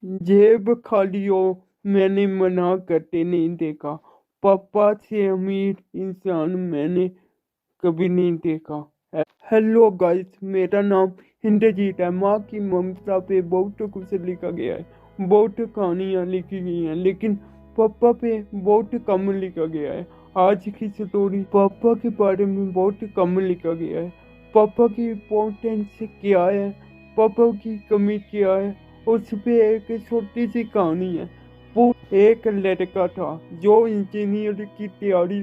जेब खाली हो, मैंने मना करते नहीं देखा। पापा से अमीर इंसान मैंने कभी नहीं देखा। हेलो गाइस, मेरा नाम इंद्रजीत है। माँ की ममता पे बहुत कुछ लिखा गया है, बहुत कहानियाँ लिखी गई हैं, लेकिन पापा पे बहुत कम लिखा गया है। आज की स्टोरी पापा के बारे में बहुत कम लिखा गया है। पापा की इम्पोर्टेंस क्या है, पापा की कमी क्या है, उस पे एक छोटी सी कहानी है। वो एक लड़का था जो इंजीनियर की तैयारी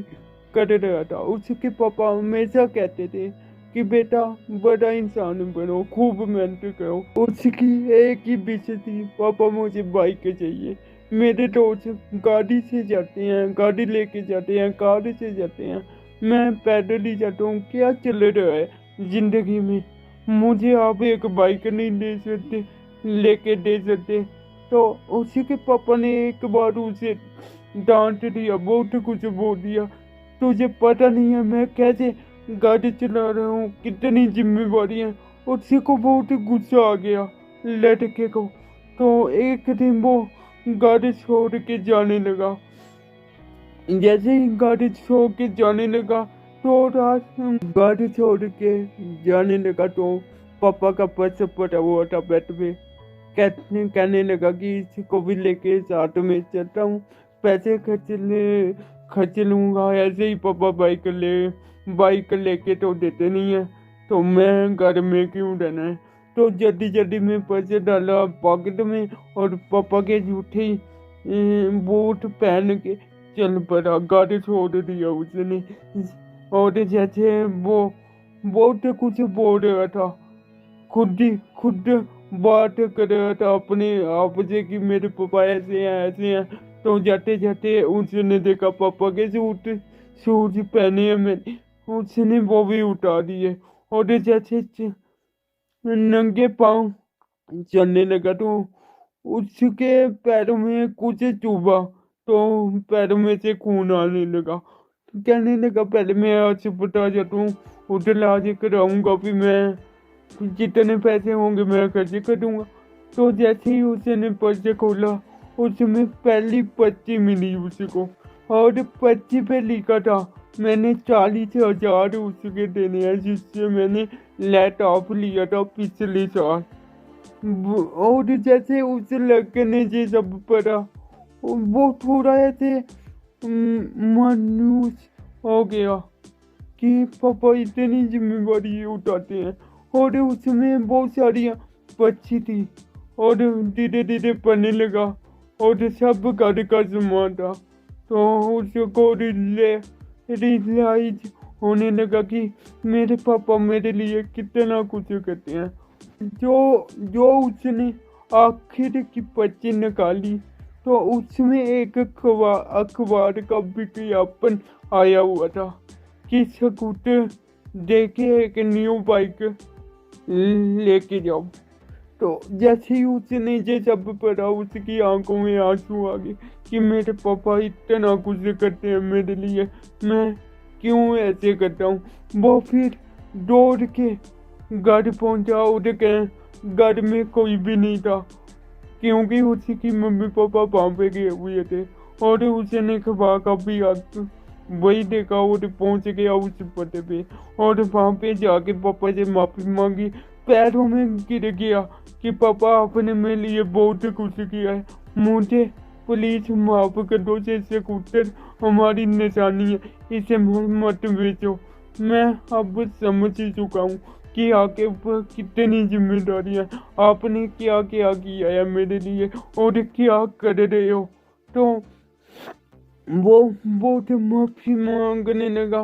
कर रहा था। उसके पापा हमेशा कहते थे कि बेटा बड़ा इंसान बनो, खूब मेहनत करो। उसकी एक ही विश थी, पापा मुझे बाइक चाहिए। मेरे दोस्त गाड़ी से जाते हैं, गाड़ी लेके जाते हैं, कार से जाते हैं, मैं पैदल ही जाता हूँ। क्या चल रहा है जिंदगी में? मुझे आप एक बाइक नहीं दे सकते, लेके दे सकते? तो उसी के पापा ने एक बार उसे डांट दिया, बहुत कुछ बोल दिया। तुझे पता नहीं है मैं कैसे गाड़ी चला रहा हूँ, कितनी जिम्मेवारी है। उसी को बहुत गुस्सा आ गया लड़के को। तो एक दिन वो गाड़ी छोड़ के जाने लगा। जैसे ही गाड़ी छोड़ के जाने लगा तो रात गाड़ी छोड़ के जाने लगा तो पापा का पर्स पड़ा हुआ था बेड पे। कहने लगा कि इसको भी लेके साथ में चलता हूँ, पैसे खर्च लूंगा। ऐसे ही पापा बाइक लेके तो देते नहीं है, तो मैं घर में क्यों रहना है। तो जल्दी जल्दी में पैसे डाला पॉकेट में और पापा के जूठे बूट पहन के चल पड़ा। गाड़ी छोड़ दिया उसने। और जैसे वो बहुत कुछ बोल रहा था, खुद बात कर रहा था अपने आप से कि मेरे पापा ऐसे हैं। तो जाते जाते उसने देखा पापा के शूज पहने हैं मैंने, उसने वो भी उतार दिए। और जैसे नंगे पाँव चलने लगा तो उसके पैरों में कुछ चुभा, तो पैरों में से खून आने लगा। कहने लगा पहले मैं अस्पताल जाता हूँ, उधर इलाज कराऊंगा, फिर मैं जितने पैसे होंगे मैं खर्च कर दूंगा। तो जैसे ही उसने पर्स खोला, उसमें पहली पर्ची मिली उसको, और पर्ची पे लिखा था मैंने 40,000 उसके देने हैं, जिससे मैंने लैपटॉप लिया था पिछले साल। और जैसे उस लड़के ने ये सब पढ़ा, वो थोड़ा ऐसे मायूस हो गया कि पापा इतनी जिम्मेवारी उठाते हैं। और उसमें बहुत सारी पर्ची थी और धीरे धीरे पढ़ने लगा और सब घर का सामान था। तो उसको रियलाइज होने लगा कि मेरे पापा मेरे लिए कितना कुछ करते हैं। जो जो उसने आखिर की पर्ची निकाली तो उसमें एक अखबार का विज्ञापन आया हुआ था कि स्कूटर देके एक न्यू बाइक लेके जाओ। तो जैसे ही उसने ये सब पढ़ा, उसकी आंखों में आंसू आ गए कि मेरे पापा इतना कुछ करते हैं मेरे लिए, मैं क्यों ऐसे करता हूँ। वो फिर दौड़ के घर पहुंचा और घर में कोई भी नहीं था, क्योंकि उसकी मम्मी पापा वहाँ पे गए हुए थे। और उसने खबा का भी वही देखा और पहुंच गया उस पते पे। और वहाँ पे जाके पापा से माफी मांगी, पैरों में गिर गया कि पापा आपने मेरे लिए बहुत कुछ किया है, मुझे प्लीज माफ कर दो। से स्कूटर हमारी निशानी है, इसे मत बेचो। मैं अब समझ चुका हूँ कि आपके ऊपर कितनी जिम्मेदारी है, आपने क्या क्या किया है मेरे लिए और क्या कर रहे हो। तो वो बहुत माफी मांगने लगा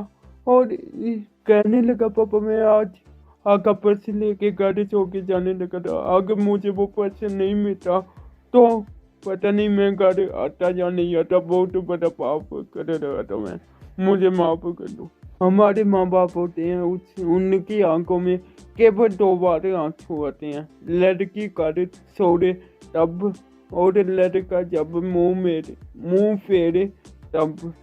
और कहने लगा पापा मैं आज आका पर्स लेके गाड़ी सो के जाने लगा था, अगर मुझे वो पर्स नहीं मिलता तो पता नहीं मैं घर आता या नहीं आता। बहुत बड़ा पाप कर रहा था मैं, मुझे माफ कर दो। हमारे माँ बाप होते हैं, उनकी आंखों में केवल दो बार आंसू आते हैं, लड़की कर सोरे तब और लड़का जब मुंह फेरे तब।